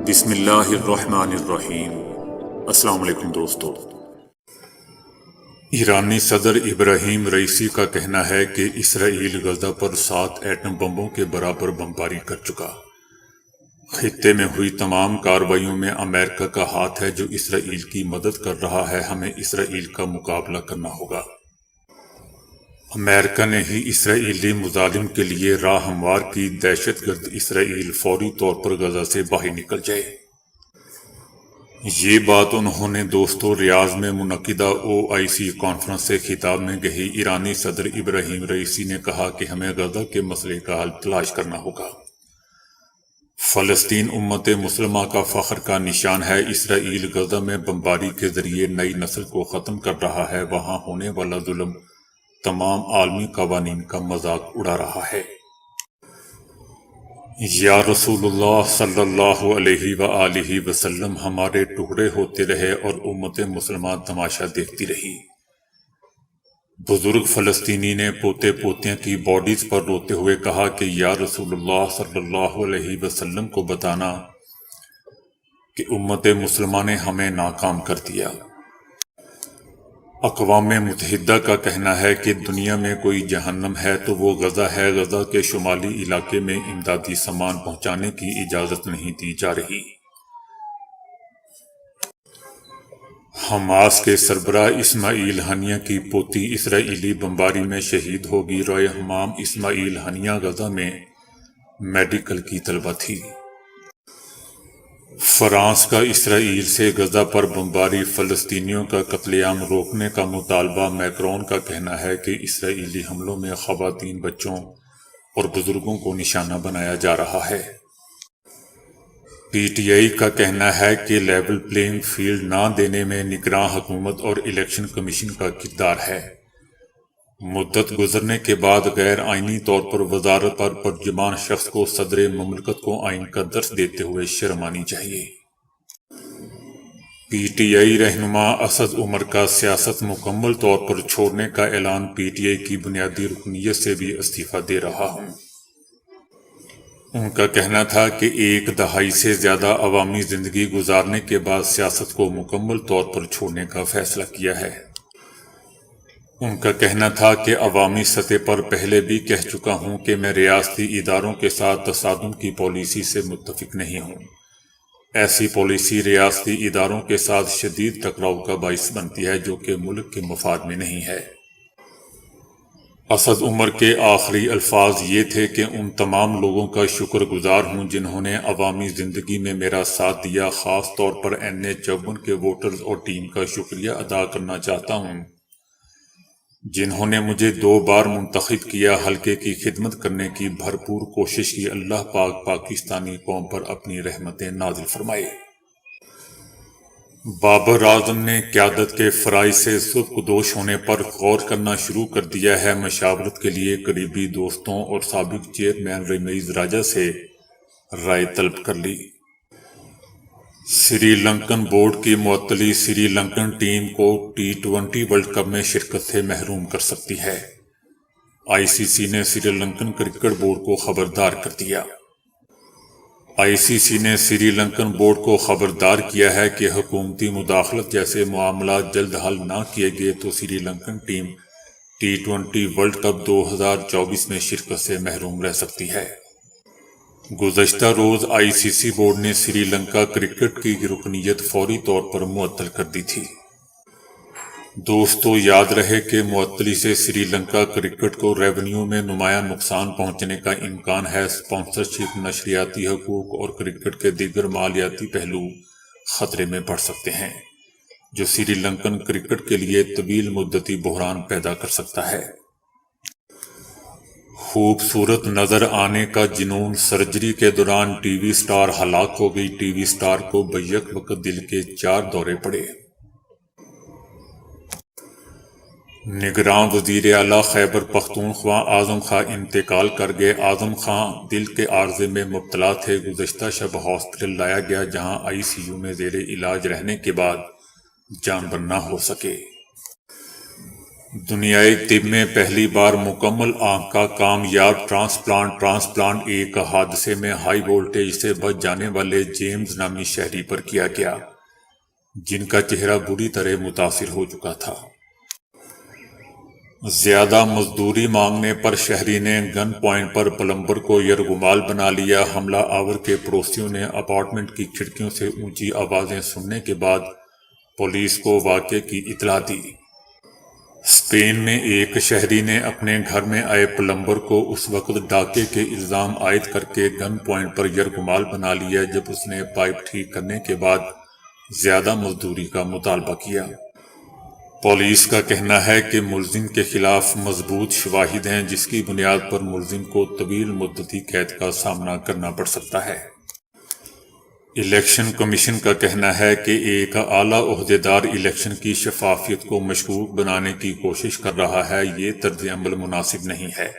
بسم اللہ الرحمن الرحیم۔ السلام علیکم دوستو۔ ایرانی صدر ابراہیم رئیسی کا کہنا ہے کہ اسرائیل غزہ پر 7 ایٹم بمبوں کے برابر بمباری کر چکا۔ خطے میں ہوئی تمام کارروائیوں میں امریکہ کا ہاتھ ہے جو اسرائیل کی مدد کر رہا ہے۔ ہمیں اسرائیل کا مقابلہ کرنا ہوگا۔ امریکہ نے ہی اسرائیلی مظالم کے لیے راہ ہموار کی۔ دہشت گرد اسرائیل فوری طور پر غزہ سے باہر نکل جائے۔ یہ بات انہوں نے دوستو ریاض میں منعقدہ OIC کانفرنس سے خطاب میں کہی۔ ایرانی صدر ابراہیم رئیسی نے کہا کہ ہمیں غزہ کے مسئلے کا حل تلاش کرنا ہوگا۔ فلسطین امت مسلمہ کا فخر کا نشان ہے۔ اسرائیل غزہ میں بمباری کے ذریعے نئی نسل کو ختم کر رہا ہے۔ وہاں ہونے والا ظلم تمام عالمی قوانین کا مذاق اڑا رہا ہے۔ یا رسول اللہ صلی اللہ علیہ وآلہ وسلم ہمارے ٹکڑے ہوتے رہے اور امت مسلمہ تماشا دیکھتی رہی۔ بزرگ فلسطینی نے پوتے پوتیاں کی باڈیز پر روتے ہوئے کہا کہ یا رسول اللہ صلی اللہ علیہ وسلم کو بتانا کہ امت مسلمہ نے ہمیں ناکام کر دیا۔ اقوام متحدہ کا کہنا ہے کہ دنیا میں کوئی جہنم ہے تو وہ غزہ ہے۔ غزہ کے شمالی علاقے میں امدادی سامان پہنچانے کی اجازت نہیں دی جا رہی۔ حماس کے سربراہ اسماعیل ہنیہ کی پوتی اسرائیلی بمباری میں شہید ہوگی۔ رائے-حمام اسماعیل ہنیہ غزہ میں میڈیکل کی طالبہ تھی۔ فرانس کا اسرائیل سے غزہ پر بمباری، فلسطینیوں کا قتل عام روکنے کا مطالبہ۔ میکرون کا کہنا ہے کہ اسرائیلی حملوں میں خواتین، بچوں اور بزرگوں کو نشانہ بنایا جا رہا ہے۔ PTI کا کہنا ہے کہ لیول پلینگ فیلڈ نہ دینے میں نگراں حکومت اور الیکشن کمیشن کا کردار ہے۔ مدت گزرنے کے بعد غیر آئینی طور پر وزارت پر ترجمان شخص کو صدر مملکت کو آئین کا درس دیتے ہوئے شرم آنی چاہیے۔ PTI رہنما اسد عمر کا سیاست مکمل طور پر چھوڑنے کا اعلان۔ PTI کی بنیادی رکنیت سے بھی استعفیٰ دے رہا ہوں۔ ان کا کہنا تھا کہ 1 دہائی سے زیادہ عوامی زندگی گزارنے کے بعد سیاست کو مکمل طور پر چھوڑنے کا فیصلہ کیا ہے۔ ان کا کہنا تھا کہ عوامی سطح پر پہلے بھی کہہ چکا ہوں کہ میں ریاستی اداروں کے ساتھ تصادم کی پالیسی سے متفق نہیں ہوں۔ ایسی پالیسی ریاستی اداروں کے ساتھ شدید ٹکراؤ کا باعث بنتی ہے جو کہ ملک کے مفاد میں نہیں ہے۔ اسد عمر کے آخری الفاظ یہ تھے کہ ان تمام لوگوں کا شکر گزار ہوں جنہوں نے عوامی زندگی میں میرا ساتھ دیا۔ خاص طور پر NH-54 کے ووٹرز اور ٹیم کا شکریہ ادا کرنا چاہتا ہوں جنہوں نے مجھے 2 بار منتخب کیا۔ حلقے کی خدمت کرنے کی بھرپور کوشش کی۔ اللہ پاک پاکستانی قوم پر اپنی رحمتیں نازل فرمائے۔ بابر اعظم نے قیادت کے فرائض سے سبکدوش ہونے پر غور کرنا شروع کر دیا ہے۔ مشاورت کے لیے قریبی دوستوں اور سابق چیئرمین رمیز راجہ سے رائے طلب کر لی۔ سری لنکن بورڈ کی معطلی سری لنکن ٹیم کو T20 ورلڈ کپ میں شرکت سے محروم کر سکتی ہے۔ ICC نے سری لنکن کرکٹ بورڈ کو خبردار کر دیا۔ ICC نے سری لنکن بورڈ کو خبردار کیا ہے کہ حکومتی مداخلت جیسے معاملات جلد حل نہ کیے گئے تو Sri Lankan team T20 world cup 2024 میں شرکت سے محروم رہ سکتی ہے۔ گزشتہ روز ICC بورڈ نے سری لنکا کرکٹ کی رکنیت فوری طور پر معطل کر دی تھی۔ دوستو یاد رہے کہ معطلی سے سری لنکا کرکٹ کو ریونیو میں نمایاں نقصان پہنچنے کا امکان ہے۔ اسپانسرشپ، نشریاتی حقوق اور کرکٹ کے دیگر مالیاتی پہلو خطرے میں پڑ سکتے ہیں جو سری لنکن کرکٹ کے لیے طویل مدتی بحران پیدا کر سکتا ہے۔ خوبصورت نظر آنے کا جنون، سرجری کے دوران ٹی وی سٹار ہلاک ہو گئی۔ ٹی وی سٹار کو بیک وقت دل کے 4 دورے پڑے۔ نگراں وزیر اعلیٰ خیبر پختونخوا اعظم خاں انتقال کر گئے۔ اعظم خاں دل کے عارضے میں مبتلا تھے۔ گزشتہ شب ہاسپٹل لایا گیا جہاں ICU میں زیر علاج رہنے کے بعد جان بر نہ ہو سکے۔ دنیائے طب میں پہلی بار مکمل آنکھ کا کامیاب ٹرانسپلانٹ ایک حادثے میں ہائی وولٹیج سے بچ جانے والے جیمز نامی شہری پر کیا گیا، جن کا چہرہ بری طرح متاثر ہو چکا تھا۔ زیادہ مزدوری مانگنے پر شہری نے گن پوائنٹ پر پلمبر کو یرغمال بنا لیا۔ حملہ آور کے پڑوسیوں نے اپارٹمنٹ کی کھڑکیوں سے اونچی آوازیں سننے کے بعد پولیس کو واقعے کی اطلاع دی۔ اسپین میں ایک شہری نے اپنے گھر میں آئے پلمبر کو اس وقت ڈاکے کے الزام عائد کر کے گن پوائنٹ پر یرغمال بنا لیا جب اس نے پائپ ٹھیک کرنے کے بعد زیادہ مزدوری کا مطالبہ کیا۔ پولیس کا کہنا ہے کہ ملزم کے خلاف مضبوط شواہد ہیں، جس کی بنیاد پر ملزم کو طویل مدتی قید کا سامنا کرنا پڑ سکتا ہے۔ الیکشن کمیشن کا کہنا ہے کہ ایک اعلیٰ عہدیدار الیکشن کی شفافیت کو مشکوک بنانے کی کوشش کر رہا ہے۔ یہ طرز عمل مناسب نہیں ہے۔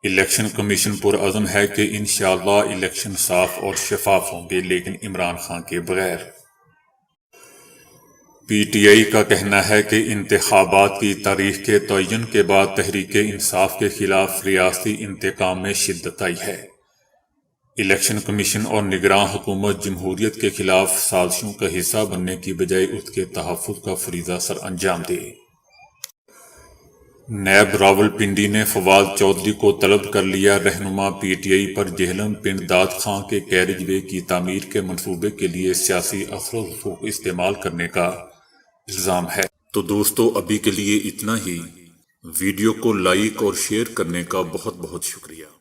الیکشن کمیشن پرعزم ہے کہ انشاءاللہ الیکشن صاف اور شفاف ہوں گے، لیکن عمران خان کے بغیر۔ پی ٹی آئی کا کہنا ہے کہ انتخابات کی تاریخ کے تعین کے بعد تحریک انصاف کے خلاف ریاستی انتقام میں شدت آئی ہے۔ الیکشن کمیشن اور نگراں حکومت جمہوریت کے خلاف سازشوں کا حصہ بننے کی بجائے اس کے تحفظ کا فریضہ سر انجام دے۔ نیب راولپنڈی نے فواد چودھری کو طلب کر لیا۔ رہنما پی ٹی آئی پر جہلم پنڈ داد خان کے کیریج وے کی تعمیر کے منصوبے کے لیے سیاسی اثر و رسوخ استعمال کرنے کا الزام ہے۔ تو دوستو، ابھی کے لیے اتنا ہی۔ ویڈیو کو لائک اور شیئر کرنے کا بہت بہت شکریہ۔